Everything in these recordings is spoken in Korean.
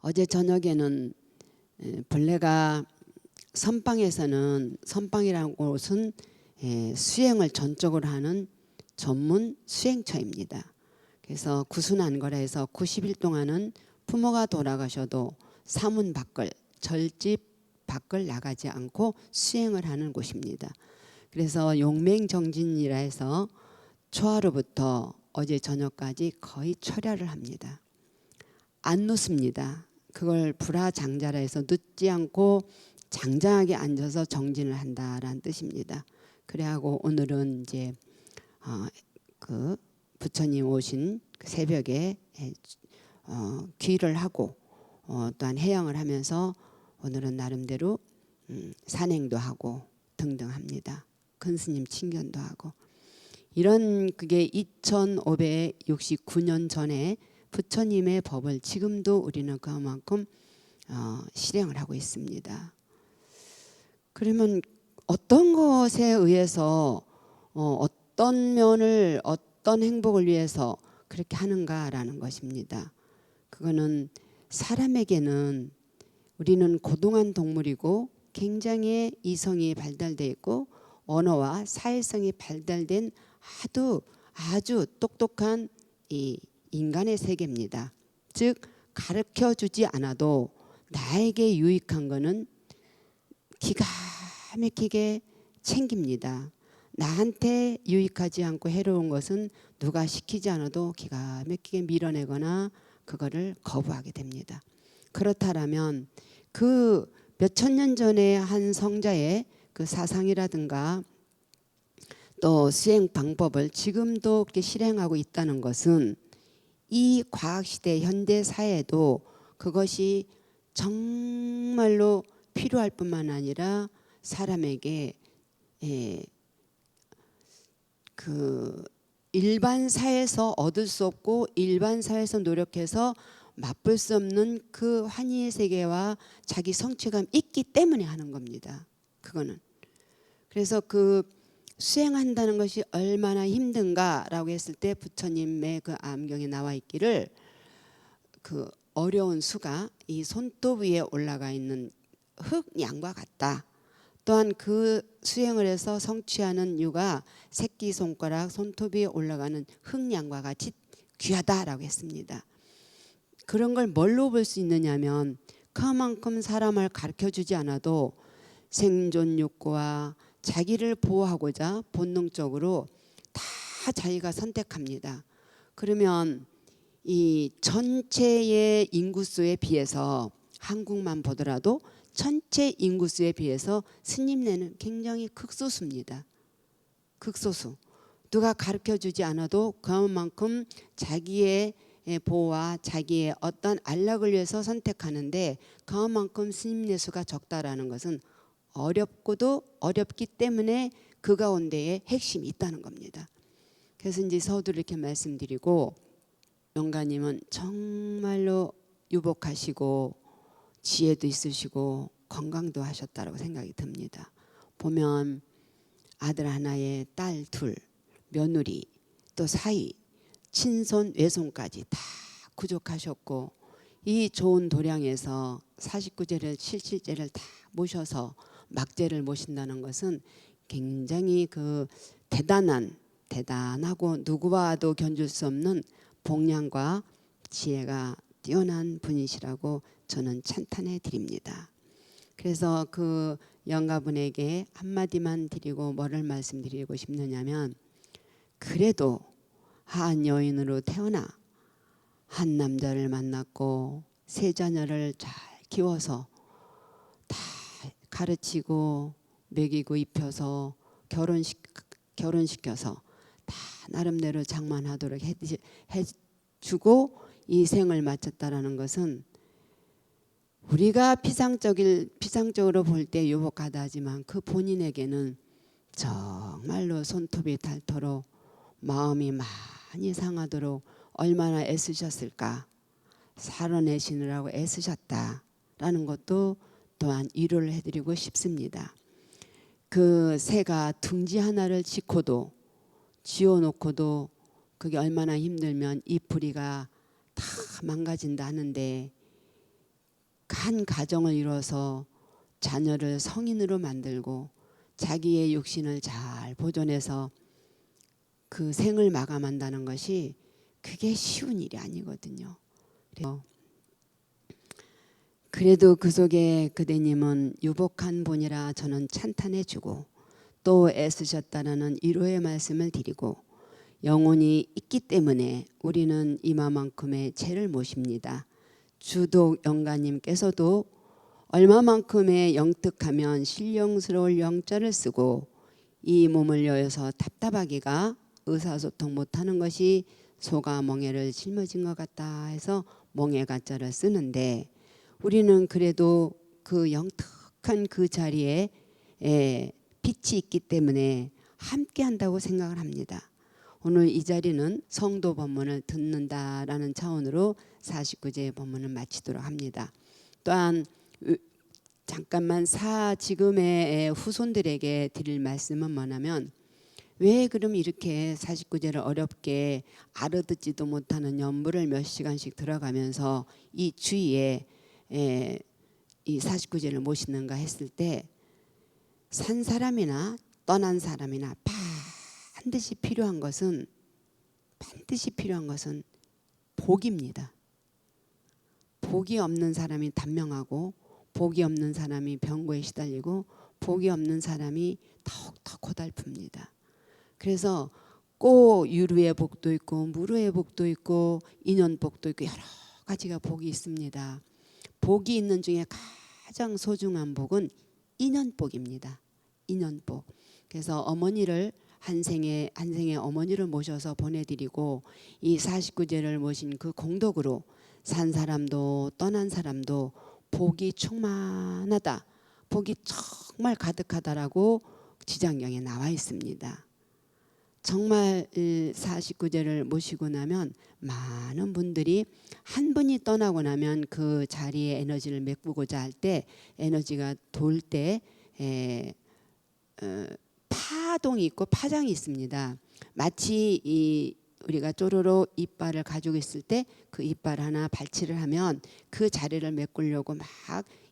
어제 저녁에는 본래가 선방에서는 선방이라는 곳은 수행을 전적으로 하는 전문 수행처입니다. 그래서 구순한거라 해서 90일 동안은 부모가 돌아가셔도 사문 밖을 절집 밖을 나가지 않고 수행을 하는 곳입니다. 그래서 용맹정진이라 해서 초하루부터 어제 저녁까지 거의 철야를 합니다. 안 눕습니다. 그걸 불화장자라 해서 눕지 않고 장장하게 앉아서 정진을 한다라는 뜻입니다. 그래하고 오늘은 이제 그 부처님 오신 새벽에 귀를 하고 또한 해양을 하면서 오늘은 나름대로 산행도 하고 등등 합니다. 큰 스님 친견도 하고 이런 그게 2569년 전에 부처님의 법을 지금도 우리는 그만큼 실행을 하고 있습니다. 그러면 어떤 것에 의해서 어떤 면을 어떤 행복을 위해서 그렇게 하는가라는 것입니다. 그거는 사람에게는 우리는 고등한 동물이고 굉장히 이성이 발달되어 있고 언어와 사회성이 발달된 아주 똑똑한 이 인간의 세계입니다. 즉 가르쳐주지 않아도 나에게 유익한 것은 기가 막히게 챙깁니다. 나한테 유익하지 않고 해로운 것은 누가 시키지 않아도 기가 막히게 밀어내거나 그거를 거부하게 됩니다. 그렇다면 그 몇천 년 전에 한 성자의 그 사상이라든가 또 수행 방법을 지금도 그렇게 실행하고 있다는 것은 이 과학시대 현대사회도 그것이 정말로 필요할 뿐만 아니라 사람에게 그 일반 사회에서 얻을 수 없고 일반 사회에서 노력해서 맛볼 수 없는 그 환희의 세계와 자기 성취감 있기 때문에 하는 겁니다. 그거는. 그래서 그 수행한다는 것이 얼마나 힘든가라고 했을 때 부처님의 그 암경에 나와 있기를 그 어려운 수가 이 손톱 위에 올라가 있는 흙양과 같다. 또한 그 수행을 해서 성취하는 유가 새끼손가락 손톱 위에 올라가는 흙양과 같이 귀하다라고 했습니다. 그런 걸 뭘로 볼 수 있느냐면 그만큼 사람을 가르쳐주지 않아도 생존 욕구와 자기를 보호하고자 본능적으로 다 자기가 선택합니다. 그러면 이 전체의 인구수에 비해서 한국만 보더라도 전체 인구수에 비해서 스님네는 굉장히 극소수입니다. 극소수. 누가 가르쳐주지 않아도 그만큼 자기의 보호와 자기의 어떤 안락을 위해서 선택하는데 그만큼 스님네 수가 적다라는 것은 어렵고도 어렵기 때문에 그 가운데에 핵심이 있다는 겁니다. 그래서 이제 서두를 이렇게 말씀드리고 영가님은 정말로 유복하시고 지혜도 있으시고 건강도 하셨다고 생각이 듭니다. 보면 아들 하나에 딸 둘, 며느리, 또 사위, 친손, 외손까지 다 구족하셨고 이 좋은 도량에서 49제를 77제를 다 모셔서 막제를 모신다는 것은 굉장히 그 대단하고 누구와도 견줄 수 없는 복량과 지혜가 뛰어난 분이시라고 저는 찬탄해 드립니다. 그래서 그 영가분에게 한마디만 드리고 뭐를 말씀드리고 싶느냐면 그래도 한 여인으로 태어나 한 남자를 만났고 세 자녀를 잘 키워서 다 가르치고 먹이고 입혀서 결혼시켜서 다 나름대로 장만하도록 해주고 이 생을 마쳤다라는 것은 우리가 피상적으로 볼 때 유복하다 하지만 그 본인에게는 정말로 손톱이 닳도록 마음이 많이 상하도록 얼마나 애쓰셨을까. 살아내시느라고 애쓰셨다라는 것도 또한 위로를 해드리고 싶습니다. 그 새가 둥지 하나를 지어놓고도 그게 얼마나 힘들면 이 뿌리가 다 망가진다 하는데 한 가정을 이뤄서 자녀를 성인으로 만들고 자기의 육신을 잘 보존해서 그 생을 마감한다는 것이 그게 쉬운 일이 아니거든요. 그래도 그 속에 그대님은 유복한 분이라 저는 찬탄해주고 또 애쓰셨다는 위로의 말씀을 드리고 영혼이 있기 때문에 우리는 이마만큼의 죄를 모십니다. 주독 영가님께서도 얼마만큼의 영특하면 신령스러울 영자를 쓰고 이 몸을 여여서 답답하기가 의사소통 못하는 것이 소가 멍에를 짊어진 것 같다 해서 멍에가자를 쓰는데 우리는 그래도 그 영특한 그 자리에 빛이 있기 때문에 함께 한다고 생각을 합니다. 오늘 이 자리는 성도 법문을 듣는다라는 차원으로 49제 법문을 마치도록 합니다. 또한 잠깐만 지금의 후손들에게 드릴 말씀은 뭐냐면 왜 그럼 이렇게 49제를 어렵게 알아듣지도 못하는 연부를 몇 시간씩 들어가면서 이 주위에 이 49제를 모시는가 했을 때 산 사람이나 떠난 사람이나 반드시 필요한 것은 복입니다. 복이 없는 사람이 단명하고 복이 없는 사람이 병고에 시달리고 복이 없는 사람이 더욱더 고달픕니다. 그래서 꼭 유루의 복도 있고 무루의 복도 있고 인연복도 있고 여러 가지가 복이 있습니다. 복이 있는 중에 가장 소중한 복은 인연복입니다. 인연복. 그래서 어머니를 한 생의 어머니를 모셔서 보내드리고 이 49제를 모신 그 공덕으로 산 사람도 떠난 사람도 복이 충만하다. 복이 정말 가득하다라고 지장경에 나와 있습니다. 정말 49제를 모시고 나면 많은 분들이 한 분이 떠나고 나면 그 자리에 에너지를 메꾸고자 할 때 에너지가 돌 때 파동이 있고 파장이 있습니다. 마치 우리가 쪼로로 이빨을 가지고 있을 때 그 이빨 하나 발치를 하면 그 자리를 메꾸려고 막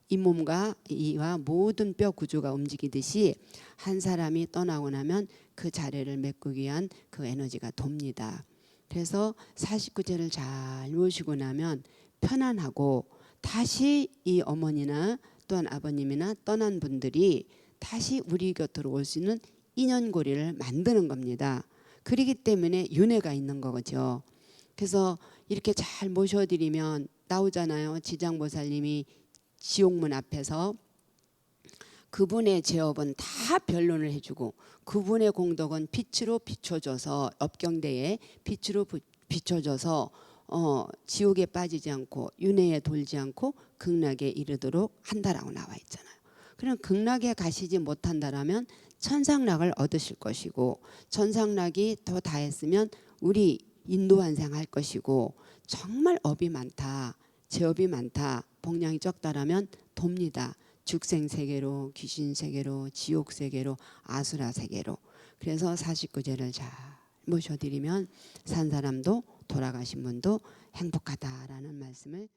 잇몸과 이와 모든 뼈 구조가 움직이듯이 한 사람이 떠나고 나면 그 자리를 메꾸기 위한 그 에너지가 돕니다. 그래서 49제를 잘 모시고 나면 편안하고 다시 이 어머니나 또한 아버님이나 떠난 분들이 다시 우리 곁으로 올 수 있는 인연고리를 만드는 겁니다. 그렇기 때문에 윤회가 있는 거죠. 그래서 이렇게 잘 모셔드리면 나오잖아요. 지장보살님이 지옥문 앞에서 그분의 제업은 다 변론을 해주고 그분의 공덕은 빛으로 비춰줘서 업경대에 빛으로 비춰줘서 지옥에 빠지지 않고 윤회에 돌지 않고 극락에 이르도록 한다라고 나와 있잖아요. 그럼 극락에 가시지 못한다라면 천상락을 얻으실 것이고 천상락이 더 다했으면 우리 인도환생 할 것이고 정말 업이 많다. 제업이 많다. 복량이 적다라면 돕니다. 죽생세계로 귀신세계로 지옥세계로 아수라세계로. 그래서 49제를 잘 모셔드리면 산 사람도 돌아가신 분도 행복하다라는 말씀을